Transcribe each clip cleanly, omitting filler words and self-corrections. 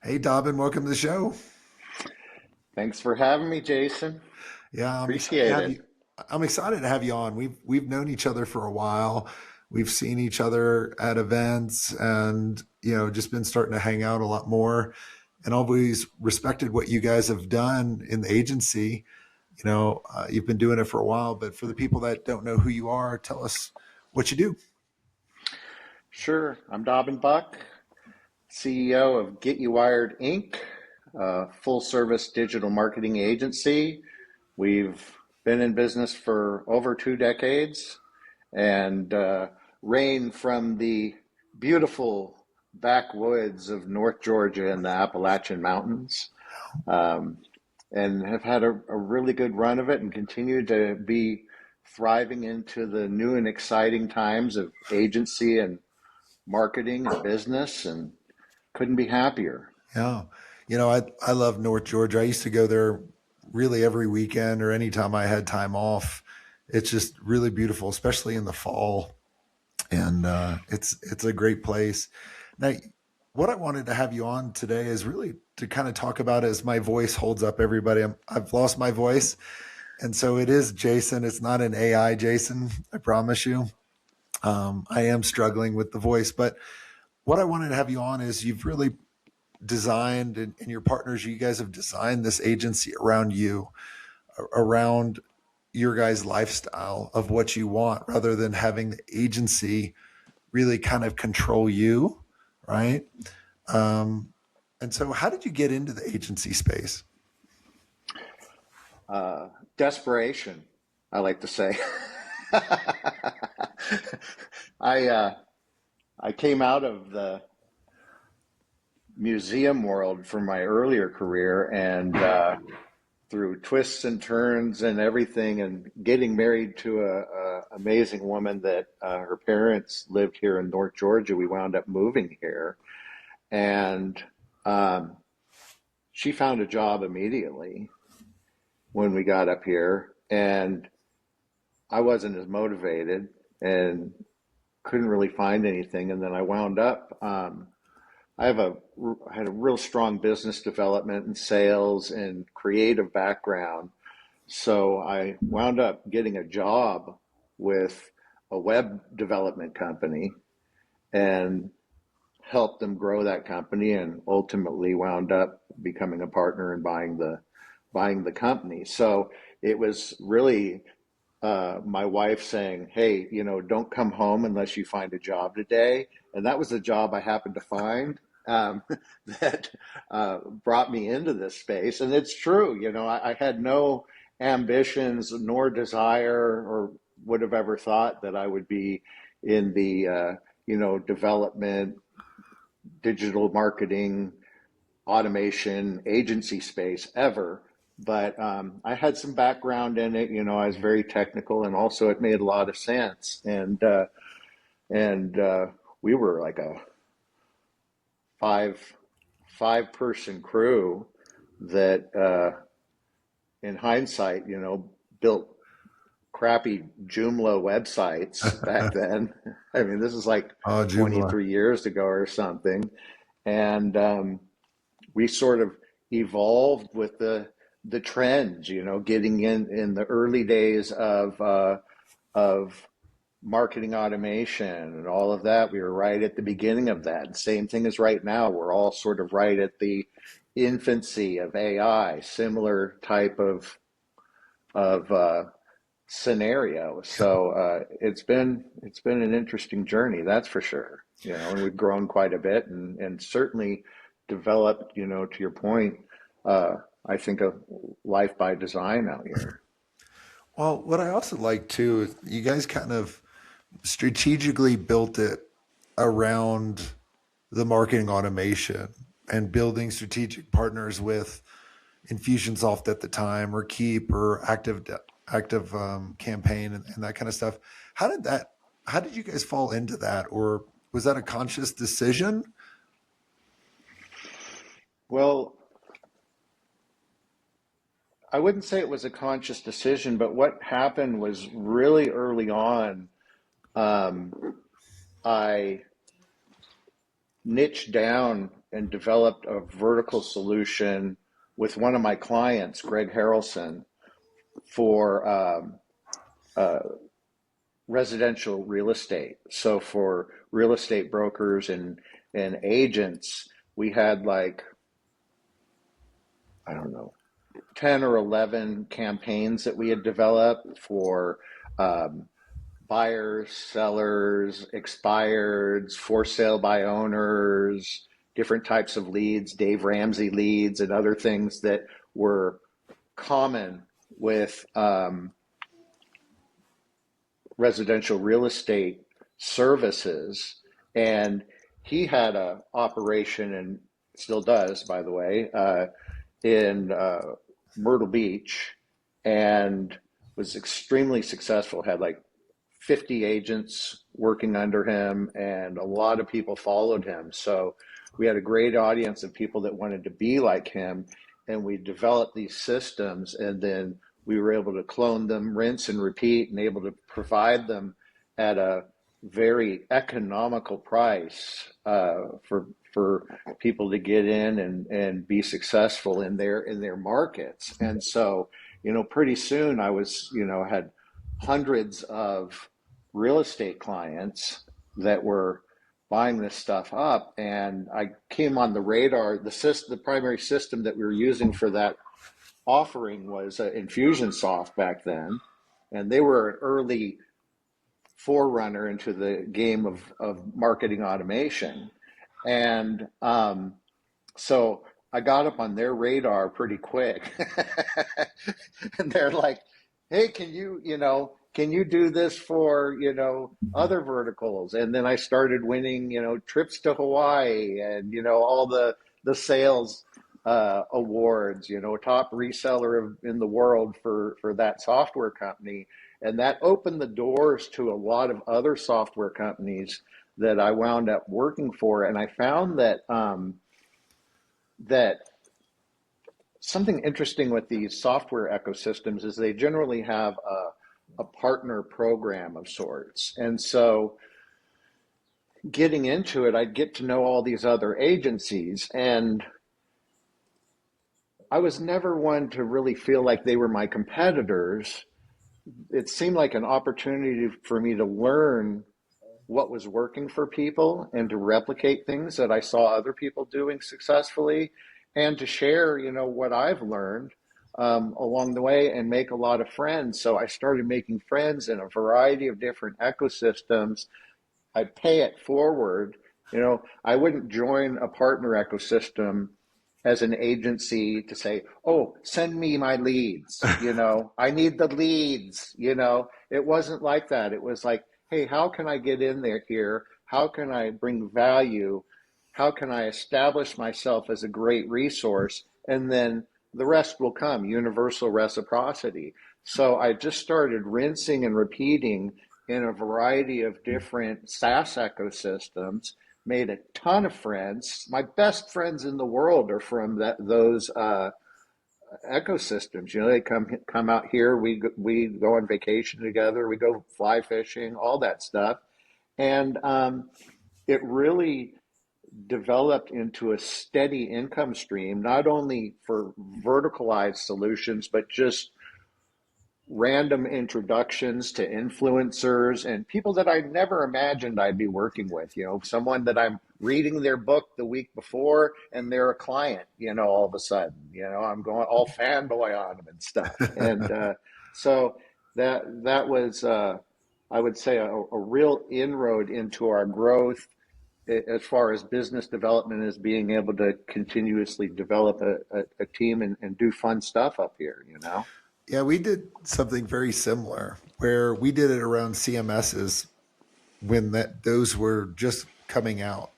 Hey, Dobbin, welcome to the show. Thanks for having me, Jason. Yeah, I'm excited to Appreciate have it. you. I'm excited to have you on. We've known each other for a while. We've seen each other at events, and just been starting to hang out a lot more. And always respected what you guys have done in the agency. You've been doing it for a while, but for the people that don't know who you are, tell us what you do. Sure. I'm Dobbin Buck, CEO of Get You Wired Inc., a full service digital marketing agency. We've been in business for over 2 decades and reign from the beautiful backwoods of North Georgia and the Appalachian Mountains. Um, and have had a really good run of it and continue to be thriving into the new and exciting times of agency and marketing and business, and couldn't be happier. Yeah. I love North Georgia. I used to go there really every weekend or anytime I had time off. It's just really beautiful, especially in the fall. And it's a great place. Now, what I wanted to have you on today is really to kind of talk about as my voice holds up everybody. I've lost my voice. And so it is Jason. It's not an AI Jason, I promise you. I am struggling with the voice, but what I wanted to have you on is you've really designed and your partners, you guys have designed this agency around you, around your guys' lifestyle of what you want, rather than having the agency really kind of control you, right? Um, and so, how did you get into the agency space? Desperation, I like to say. I I came out of the museum world from my earlier career, and through twists and turns and everything, and getting married to a amazing woman that her parents lived here in North Georgia, we wound up moving here, and um, she found a job immediately when we got up here, and I wasn't as motivated and couldn't really find anything. And then I wound up. I had a real strong business development and sales and creative background, so I wound up getting a job with a web development company and helped them grow that company, and ultimately wound up becoming a partner and buying the company. So it was really my wife saying, "Hey, don't come home unless you find a job today." And that was the job I happened to find, um, that brought me into this space. And it's true, I had no ambitions nor desire or would have ever thought that I would be in the development, digital marketing, automation agency space ever. But I had some background in it. I was very technical, and also it made a lot of sense. And we were like a five five person crew that, in hindsight, built crappy Joomla websites back then. I mean, this is like Oh, Joomla. 23 years ago or something, and we sort of evolved with the trends, getting in the early days of marketing automation and all of that. We were right at the beginning of that. And same thing as right now. We're all sort of right at the infancy of AI, similar type of scenario. So it's been an interesting journey, that's for sure. And we've grown quite a bit, and certainly developed. To your point, uh, I think of life by design out here. Well, what I also like too is you guys kind of strategically built it around the marketing automation and building strategic partners with Infusionsoft at the time, or Keep, or Active Campaign, and that kind of stuff. How did that? How did you guys fall into that, or was that a conscious decision? Well, I wouldn't say it was a conscious decision, but what happened was really early on. Um, I niched down and developed a vertical solution with one of my clients, Greg Harrelson, for uh, residential real estate. So for real estate brokers and agents, we had like, I don't know, 10 or 11 campaigns that we had developed for um, buyers, sellers, expireds, for sale by owners, different types of leads, Dave Ramsey leads, and other things that were common with residential real estate services. And he had a operation, and still does, by the way, in Myrtle Beach, and was extremely successful. Had like 50 agents working under him, and a lot of people followed him. So we had a great audience of people that wanted to be like him, and we developed these systems, and then we were able to clone them, rinse and repeat, and able to provide them at a very economical price for people to get in and be successful in their markets. And so, pretty soon I was, had hundreds of real estate clients that were buying this stuff up, and I came on the radar. The primary system that we were using for that offering was Infusionsoft back then, and they were an early forerunner into the game of marketing automation. And so I got up on their radar pretty quick. And they're like, hey, can you do this for, other verticals? And then I started winning, trips to Hawaii and, all the sales awards, top reseller in the world for that software company. And that opened the doors to a lot of other software companies that I wound up working for. And I found that that something interesting with these software ecosystems is they generally have a partner program of sorts. And so getting into it, I'd get to know all these other agencies, and I was never one to really feel like they were my competitors. It seemed like an opportunity for me to learn what was working for people and to replicate things that I saw other people doing successfully, and to share, what I've learned along the way and make a lot of friends. So I started making friends in a variety of different ecosystems. I'd pay it forward. I wouldn't join a partner ecosystem as an agency to say, oh, send me my leads. I need the leads. It wasn't like that. It was like, hey, how can I get in there here? How can I bring value? How can I establish myself as a great resource? And then the rest will come, universal reciprocity. So I just started rinsing and repeating in a variety of different SaaS ecosystems, made a ton of friends. My best friends in the world are from those ecosystems. They come out here. We go on vacation together. We go fly fishing, all that stuff, and it really developed into a steady income stream, not only for verticalized solutions, but just random introductions to influencers and people that I never imagined I'd be working with. Someone that I'm reading their book the week before and they're a client, all of a sudden, I'm going all fanboy on them and stuff. And so that was, I would say, a real inroad into our growth as far as business development, is being able to continuously develop a team and do fun stuff up here. Yeah, we did something very similar where we did it around CMSs when those were just coming out.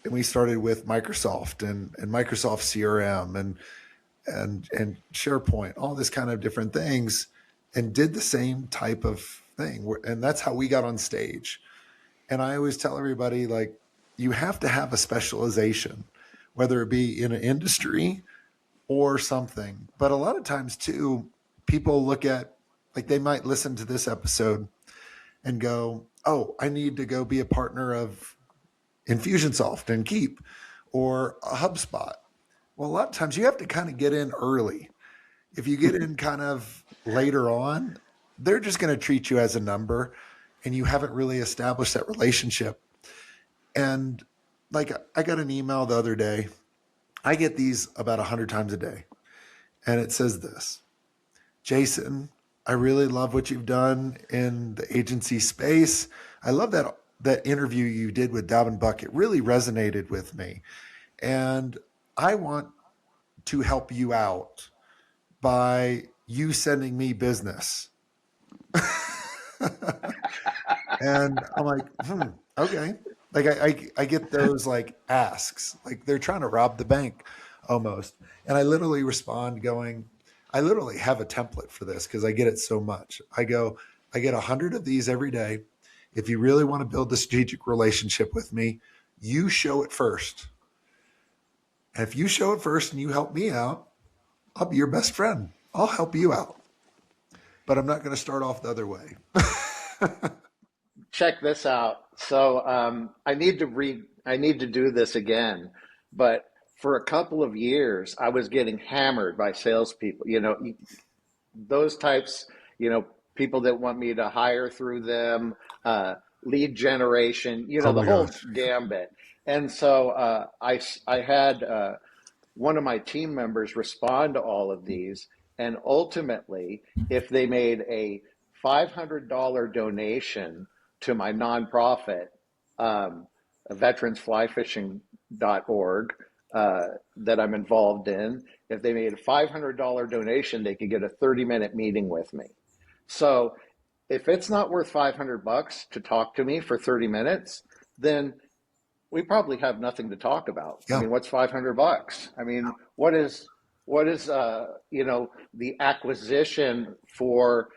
And we started with Microsoft and Microsoft CRM and SharePoint, all this kind of different things, and did the same type of thing. And that's how we got on stage. And I always tell everybody, like, you have to have a specialization, whether it be in an industry or something. But a lot of times too, people look at, like, they might listen to this episode and go, oh, I need to go be a partner of Infusionsoft and Keep. or a HubSpot. Well, a lot of times you have to kind of get in early. If you get in kind of later on, they're just going to treat you as a number and you haven't really established that relationship. And like I got an email the other day. I get these about 100 times a day. And it says this: Jason, I really love what you've done in the agency space. I love that interview you did with Dobbin Buck. It really resonated with me. And I want to help you out by you sending me business. And I'm like, okay. Like I get those like asks, like they're trying to rob the bank almost. And I literally respond going, I literally have a template for this because I get it so much. I go, I get 100 of these every day. If you really want to build a strategic relationship with me, you show it first. And if you show it first and you help me out, I'll be your best friend. I'll help you out. But I'm not going to start off the other way. Check this out. So I need to do this again, but for a couple of years, I was getting hammered by salespeople. Those types, you know, people that want me to hire through them, lead generation, Oh the my whole gosh. gambit. And so I had one of my team members respond to all of these. And ultimately, if they made a $500 donation to my nonprofit, um, veteransflyfishing.org, that I'm involved in, if they made a $500 donation, they could get a 30-minute meeting with me. So if it's not worth 500 bucks to talk to me for 30 minutes, then we probably have nothing to talk about. I Yeah. mean, what's 500 bucks? I mean, what is the acquisition for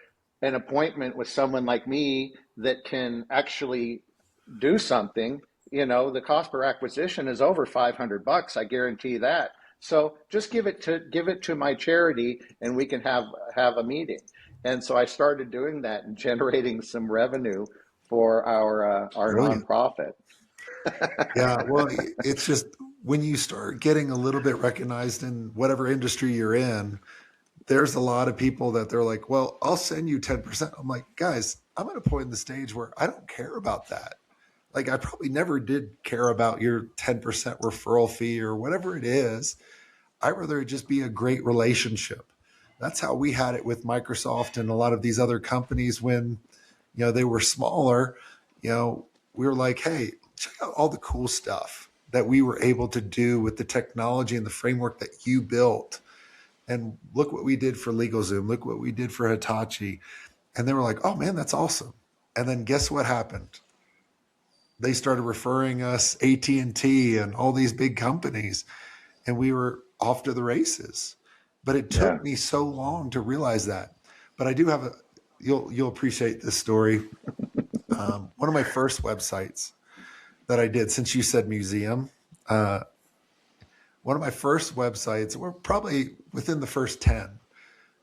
an appointment with someone like me that can actually do something? The cost per acquisition is over 500 bucks. I guarantee that. So just give it to my charity, and we can have a meeting. And so I started doing that and generating some revenue for our Brilliant. nonprofit. Yeah, well, it's just when you start getting a little bit recognized in whatever industry you're in, there's a lot of people that they're like, well, I'll send you 10%. I'm like, guys, I'm at a point in the stage where I don't care about that. Like, I probably never did care about your 10% referral fee or whatever it is. I'd rather it just be a great relationship. That's how we had it with Microsoft and a lot of these other companies when, they were smaller. We were like, hey, check out all the cool stuff that we were able to do with the technology and the framework that you built. And look what we did for LegalZoom. Look what we did for Hitachi. And they were like, oh man, that's awesome. And then guess what happened? They started referring us AT&T and T and all these big companies, and we were off to the races. But it Yeah. took me so long to realize that. But I do have you'll appreciate this story. One of my first websites that I did, since you said museum, uh, one of my first websites were probably within the first 10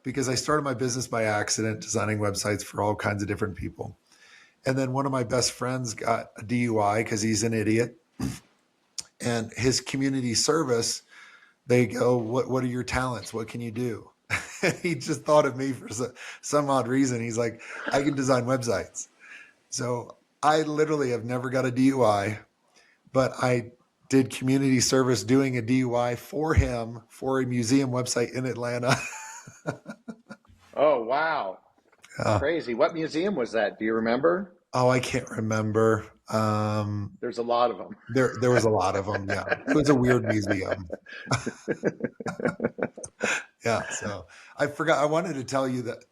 because I started my business by accident, designing websites for all kinds of different people. And then one of my best friends got a DUI because he's an idiot. And his community service, they go, what are your talents? What can you do? He just thought of me for some odd reason. He's like, I can design websites. So I literally have never got a DUI, but I did community service doing a DUI for him for a museum website in Atlanta. Oh, wow. uh, Crazy. What museum was that? Do you remember? oh, I can't remember. There's a lot of them. There was a lot of them. Yeah, it was a weird museum. Yeah, so I forgot. I wanted to tell you that at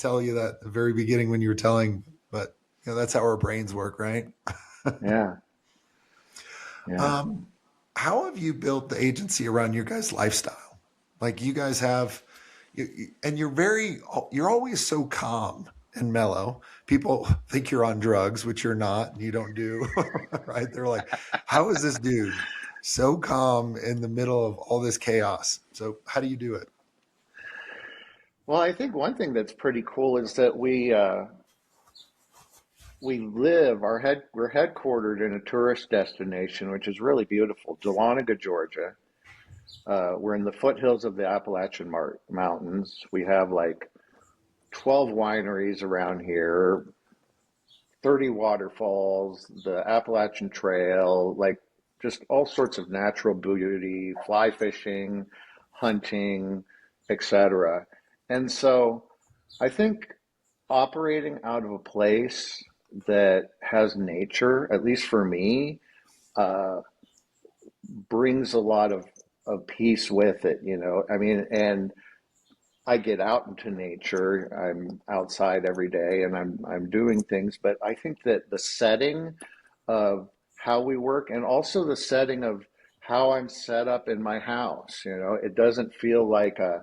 the very beginning when you were telling, but that's how our brains work, right? Yeah. Yeah. Um, how have you built the agency around your guys' lifestyle? Like you guys have, and you're always so calm and mellow. People think you're on drugs, which you're not, and you don't do, right? They're like, how is this dude so calm in the middle of all this chaos? So how do you do it? Well, I think one thing that's pretty cool is that we're headquartered in a tourist destination, which is really beautiful, Dahlonega, Georgia. We're in the foothills of the Appalachian Mountains. We have like 12 wineries around here, 30 waterfalls, the Appalachian Trail, like just all sorts of natural beauty, fly fishing, hunting, etc. And so I think operating out of a place that has nature, at least for me, uh, brings a lot of peace with it, you know. I mean, and I get out into nature. I'm outside every day and I'm doing things, but I think that the setting of how we work and also the setting of how I'm set up in my house, you know, it doesn't feel like a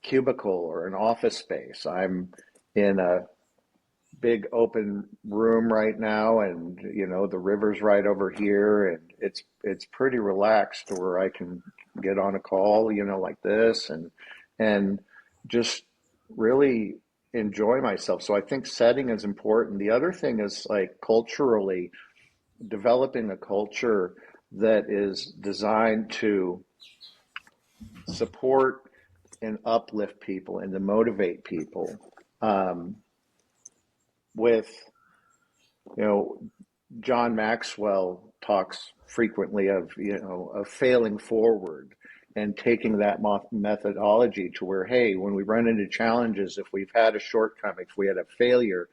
cubicle or an office space. I'm in a big open room right now, and you know the river's right over here, and it's pretty relaxed to where I can get on a call, you know, like this, and just really enjoy myself. So I think setting is important. The other thing is like culturally developing a culture that is designed to support and uplift people and to motivate people. Um, with you know John Maxwell talks frequently of, you know, of failing forward and taking that methodology to where, hey, when we run into challenges, if we've had a shortcoming, if we had a failure,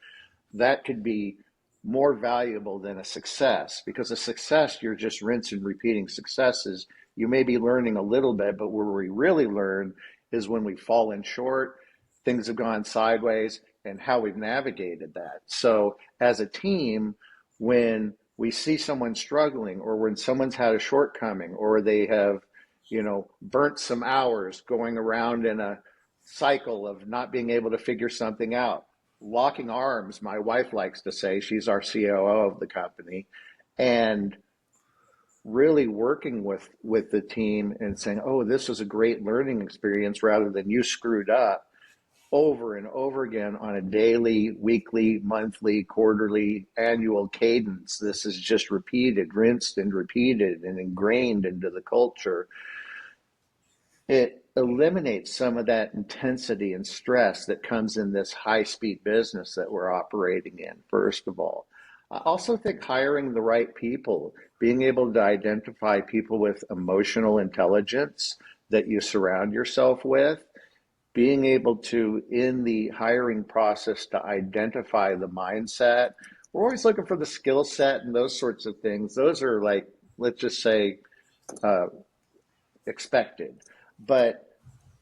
that could be more valuable than a success, because a success, you're just rinse and repeating successes. You may be learning a little bit, but where we really learn is when we've fallen short, things have gone sideways, and how we've navigated that. So as a team, when we see someone struggling or when someone's had a shortcoming or they have, you know, burnt some hours going around in a cycle of not being able to figure something out, locking arms, my wife likes to say, she's our COO of the company, and really working with the team and saying, oh, this was a great learning experience rather than you screwed up, over and over again on a daily, weekly, monthly, quarterly, annual cadence. This is just repeated, rinsed and repeated and ingrained into the culture. It eliminates some of that intensity and stress that comes in this high speed business that we're operating in, first of all. I also think hiring the right people, being able to identify people with emotional intelligence that you surround yourself with, being able to, in the hiring process, to identify the mindset. We're always looking for the skill set and those sorts of things. Those are like, let's just say, uh, expected. But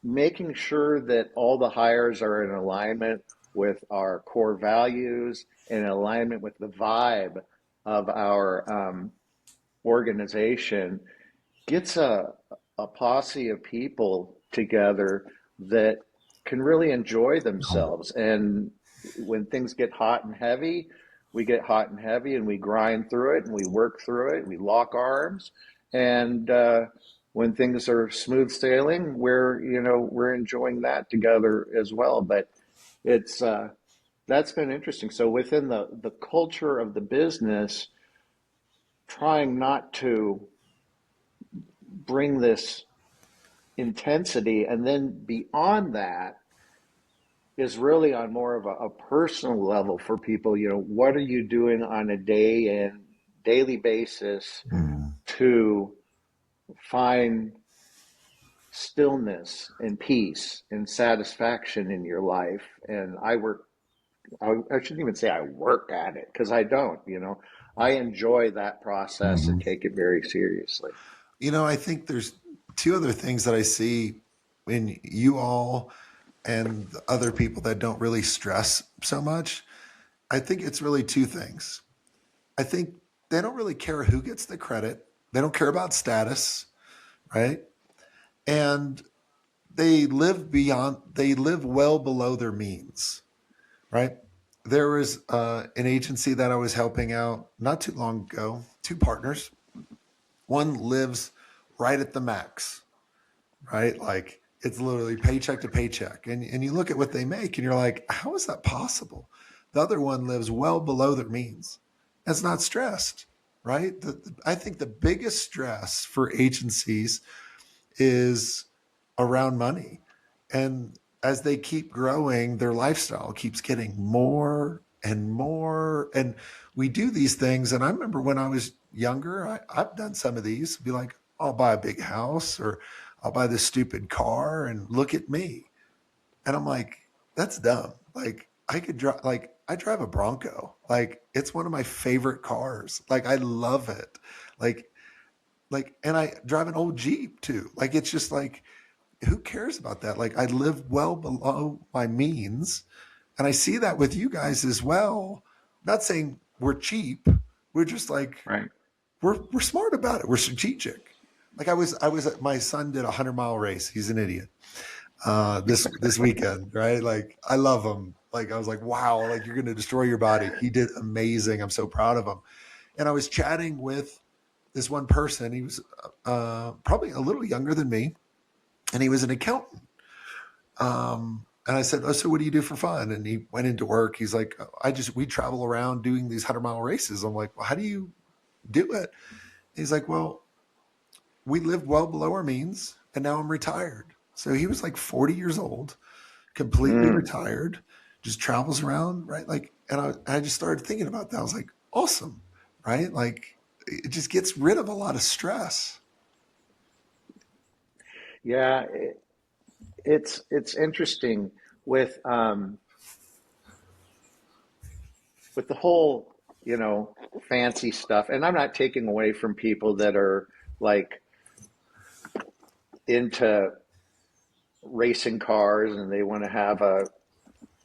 making sure that all the hires are in alignment with our core values and in alignment with the vibe of our organization gets a posse of people together that can really enjoy themselves. And when things get hot and heavy, we get hot and heavy and we grind through it and we work through it and we lock arms. And when things are smooth sailing, we're enjoying that together as well. But it's that's been interesting. So within the culture of the business, trying not to bring this intensity, and then beyond that is really on more of a personal level for people. You know, what are you doing on a daily basis Mm. to find stillness and peace and satisfaction in your life? And I shouldn't even say I work at it, because I don't, you know, I enjoy that process and Mhm. take it very seriously. You know, I think there's two other things that I see in you all and the other people that don't really stress so much. I think it's really two things. I think they don't really care who gets the credit. They don't care about status, right? And they live well below their means, right? There was an agency that I was helping out not too long ago, two partners. One lives right at the max, right? Like it's literally paycheck to paycheck. And you look at what they make and you're like, how is that possible? The other one lives well below their means. It's not stressed, right? I think the biggest stress for agencies is around money. And as they keep growing, their lifestyle keeps getting more and more. And we do these things. And I remember when I was younger, I've done some of these, be like, I'll buy a big house or I'll buy this stupid car and look at me. And I'm like, that's dumb. Like I could drive, like I drive a Bronco. Like it's one of my favorite cars. Like I love it. Like, and I drive an old Jeep too. Like it's just like, who cares about that? Like I live well below my means. And I see that with you guys as well. Not saying we're cheap. We're just like, Right. we're smart about it. We're strategic. Like my son did a 100-mile race. He's an idiot. This weekend, right? Like I love him. Like I was like, wow, like you're going to destroy your body. He did amazing. I'm so proud of him. And I was chatting with this one person. He was probably a little younger than me, and he was an accountant. And I said, "Oh, so what do you do for fun?" And he went into work. He's like, we travel around doing these 100-mile races." I'm like, "Well, how do you do it?" He's like, "Well, we lived well below our means, and now I'm retired." So he was like 40 years old, completely Mm. retired, just travels around, right? Like, and I just started thinking about that. I was like, awesome, right? Like, it just gets rid of a lot of stress. Yeah, it's interesting with with the whole, fancy stuff. And I'm not taking away from people that are like into racing cars and they want to have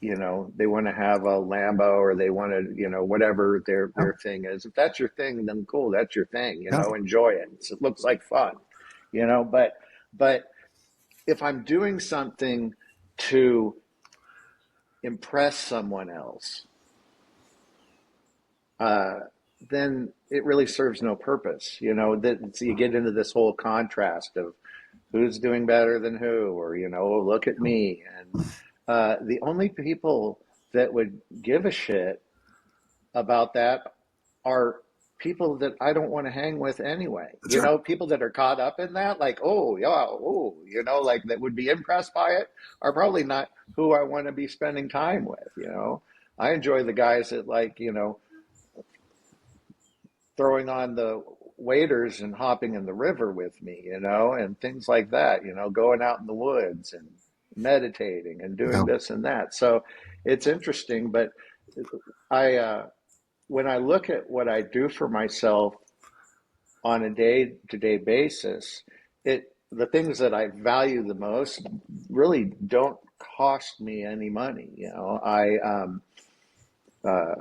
they want to have a Lambo or they want to, whatever Yeah, their thing is. If that's your thing, then cool, that's your thing, yeah, enjoy it. It looks like fun, but if I'm doing something to impress someone else, uh, then it really serves no purpose. That so you get into this whole contrast of who's doing better than who, or "Oh, look at me." And the only people that would give a shit about that are people that I don't want to hang with anyway. that's right. People that are caught up in that, like, oh yeah, oh, like that would be impressed by it, are probably not who I want to be spending time with. I enjoy the guys that like, throwing on the waders and hopping in the river with me, and things like that, going out in the woods and meditating and doing Yeah, this and that. So it's interesting, but I when I look at what I do for myself on a day-to-day basis, the things that I value the most really don't cost me any money. Uh,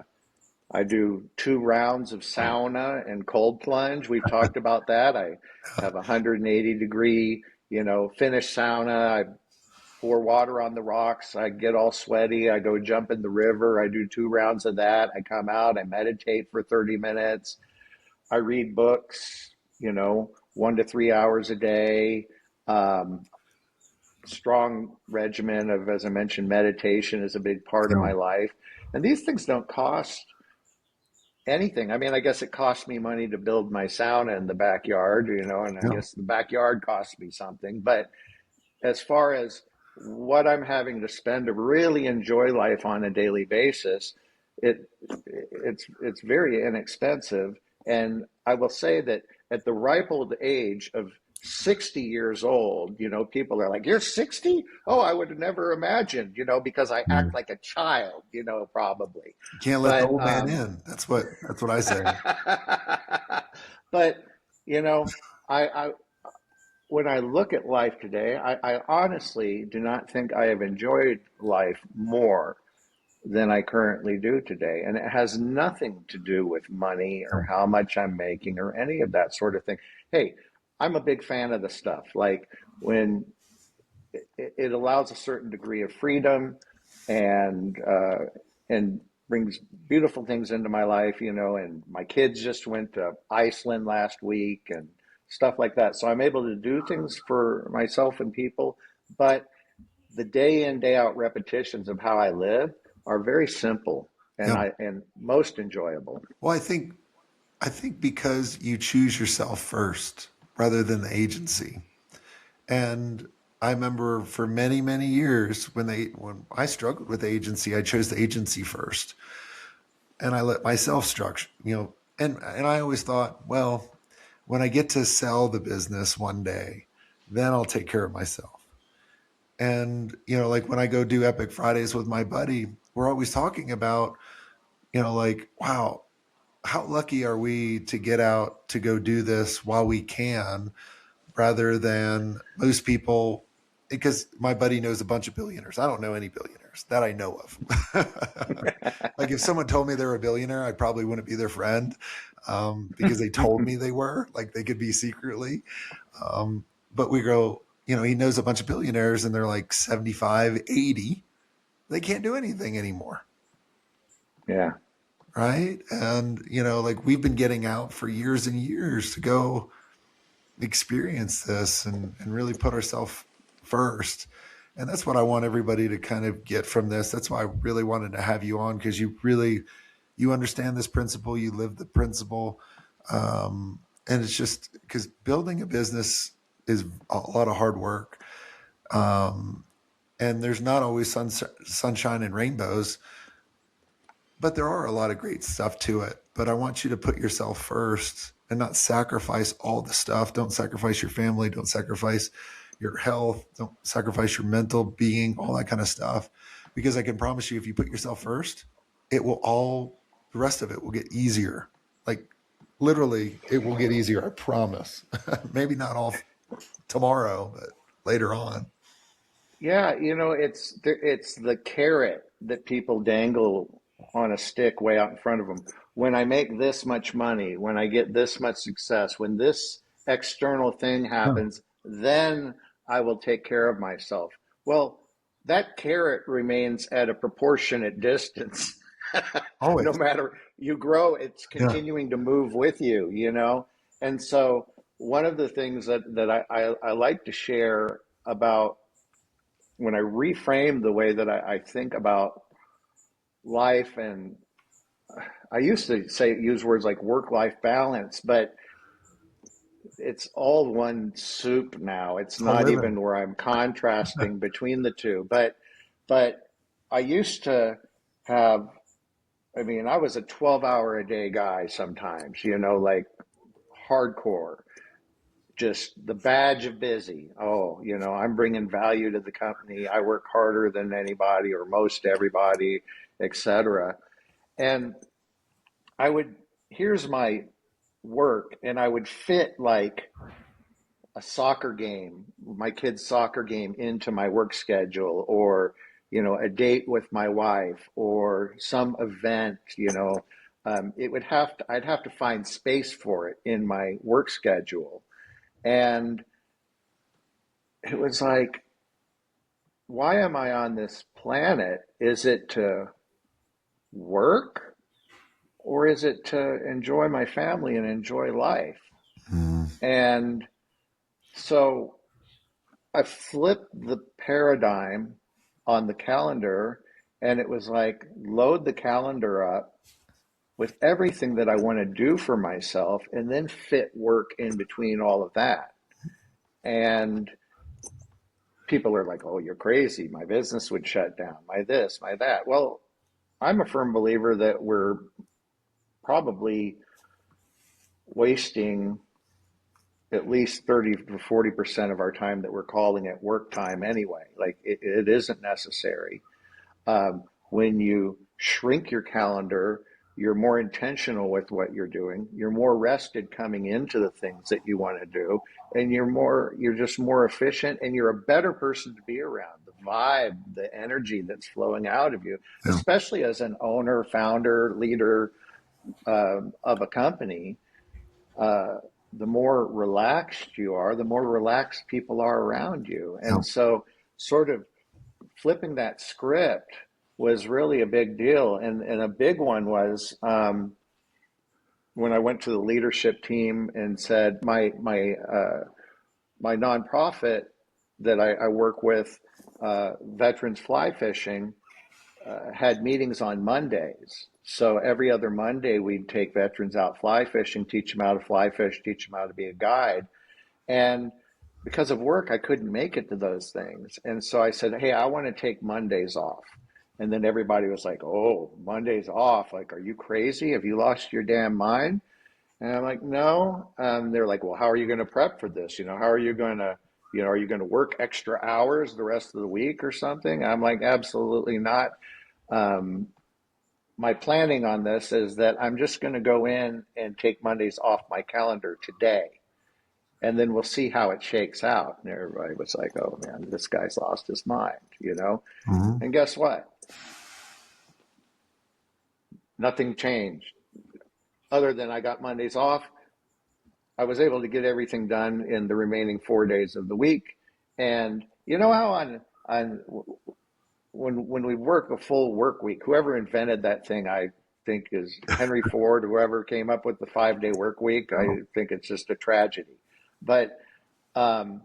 I do 2 rounds of sauna and cold plunge. We've talked about that. I have a 180-degree, Finnish sauna. I pour water on the rocks. I get all sweaty. I go jump in the river. I do 2 rounds of that. I come out. I meditate for 30 minutes. I read books, 1 to 3 hours a day. Um, Strong regimen of, as I mentioned, meditation is a big part of yeah, my life. And these things don't cost anything. I mean, I guess it cost me money to build my sauna in the backyard, and I yeah. guess the backyard cost me something. But as far as what I'm having to spend to really enjoy life on a daily basis, it it's very inexpensive. And I will say that at the ripe old age of 60 years old, people are like, "You're 60? Oh, I would have never imagined," because I act Mm. like a child, probably. You can't let the But old man in. That's what I say. but I when I look at life today, I honestly do not think I have enjoyed life more than I currently do today. And it has nothing to do with money or Yeah, how much I'm making or any of that sort of thing. Hey, I'm a big fan of the stuff. Like when it allows a certain degree of freedom and brings beautiful things into my life, and my kids just went to Iceland last week and stuff like that. So I'm able to do things for myself and people, but the day in, day out repetitions of how I live are very simple. Yeah. and most enjoyable. Well, I think because you choose yourself first rather than the agency. And I remember for many, many years when I struggled with agency, I chose the agency first. And I let myself structure, and I always thought, well, when I get to sell the business one day, then I'll take care of myself. And, like when I go do Epic Fridays with my buddy, we're always talking about, like, wow, how lucky are we to get out to go do this while we can, rather than most people, because my buddy knows a bunch of billionaires. I don't know any billionaires that I know of. Like if someone told me they're a billionaire, I probably wouldn't be their friend, because they told me they were, like they could be secretly. But we go, he knows a bunch of billionaires and they're like 75, 80. They can't do anything anymore. Yeah. Right. And, like we've been getting out for years and years to go experience this and really put ourselves first. And that's what I want everybody to kind of get from this. That's why I really wanted to have you on, because you understand this principle, you live the principle. And it's just because building a business is a lot of hard work. Um, and there's not always sunshine and rainbows, but there are a lot of great stuff to it. But I want you to put yourself first and not sacrifice all the stuff. Don't sacrifice your family. Don't sacrifice your health. Don't sacrifice your mental being, all that kind of stuff. Because I can promise you, if you put yourself first, the rest of it will get easier. Like literally, it will get easier. I promise. Maybe not all tomorrow, but later on. Yeah, it's the carrot that people dangle on a stick way out in front of them. When I make this much money, when I get this much success, when this external thing Huh. happens, then I will take care of myself. Well, that carrot remains at a proportionate distance. No Always. matter you grow, it's Yeah. continuing to move with you, you know? And so one of the things that I like to share about when I reframe the way that I think about life, and I used to use words like work life balance, but it's all one soup now. It's It's all not living. even where I'm contrasting between the two. But I used to have, I mean, I was a 12-hour a day guy sometimes, like hardcore, just the badge of busy. Oh, I'm bringing value to the company. I work harder than anybody or most everybody, etc. And I would, here's my work, and I would fit like a soccer game, my kid's soccer game, into my work schedule, or, a date with my wife, or some event, I'd have to find space for it in my work schedule. And it was like, why am I on this planet? Is it to work, or is it to enjoy my family and enjoy life? Mm. And so I flipped the paradigm on the calendar, and it was like, load the calendar up with everything that I want to do for myself, and then fit work in between all of that. And people are like, oh, you're crazy. My business would shut down, my this, my that. Well, I'm a firm believer that we're probably wasting at least 30 to 40% of our time that we're calling it work time anyway. Like it isn't necessary. When you shrink your calendar, you're more intentional with what you're doing. You're more rested coming into the things that you want to do, and you're just more efficient, and you're a better person to be around. The vibe, the energy that's flowing out of you, Yeah. especially as an owner, founder, leader of a company, uh, the more relaxed you are, the more relaxed people are around you. Yeah. And so, sort of flipping that script was really a big deal. And a big one was when I went to the leadership team and said, my nonprofit that I work with, Veterans Fly Fishing, had meetings on Mondays. So every other Monday, we'd take veterans out fly fishing, teach them how to fly fish, teach them how to be a guide. And because of work, I couldn't make it to those things. And so I said, hey, I want to take Mondays off. And then everybody was like, oh, Mondays off. Like, are you crazy? Have you lost your damn mind? And I'm like, no. They're like, well, how are you going to prep for this? How are you going to, are you going to work extra hours the rest of the week or something? I'm like, absolutely not. Um, my planning on this is that I'm just going to go in and take Mondays off my calendar today, and then we'll see how it shakes out. And everybody was like, oh man, this guy's lost his mind. Mhm. And guess what? Nothing changed other than I got Mondays off. I was able to get everything done in the remaining 4 days of the week. And you know how on when we work a full work week, whoever invented that thing, I think is Henry Ford, whoever came up with the 5 day work week. I Oh, think it's just a tragedy. But um,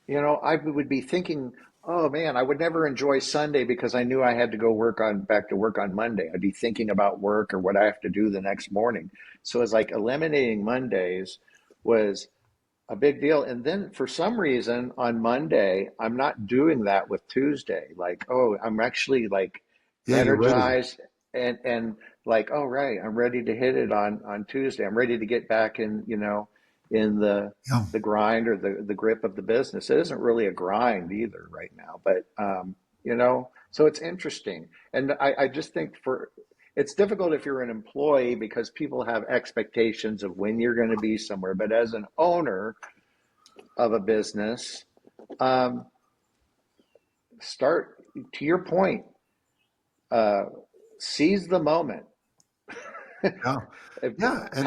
I would be thinking, oh man, I would never enjoy Sunday because I knew I had to go back to work on Monday. I'd be thinking about work or what I have to do the next morning. So it's like eliminating Mondays was a big deal. And then for some reason on Monday, I'm not doing that with Tuesday. Like, oh, I'm actually like yeah, you're ready. energized and like, oh right, I'm ready to hit it on Tuesday. I'm ready to get back in Yeah. the grind or the grip of the business. It isn't really a grind either right now, but so it's interesting. And I just think it's difficult if you're an employee because people have expectations of when you're going to be somewhere. But as an owner of a business, um, start to your point, uh, seize the moment. Yeah. Yeah. And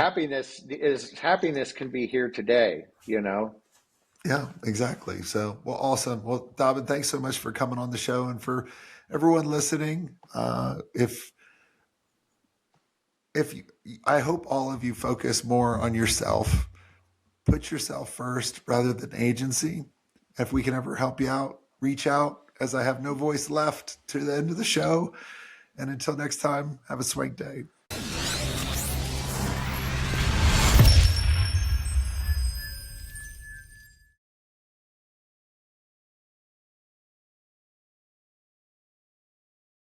Happiness can be here today. yeah, exactly. So, well, awesome. Well, Dobbin, thanks so much for coming on the show and for everyone listening. If you, I hope all of you focus more on yourself, put yourself first rather than agency. If we can ever help you out, reach out as I have no voice left to the end of the show. And until next time, have a swank day.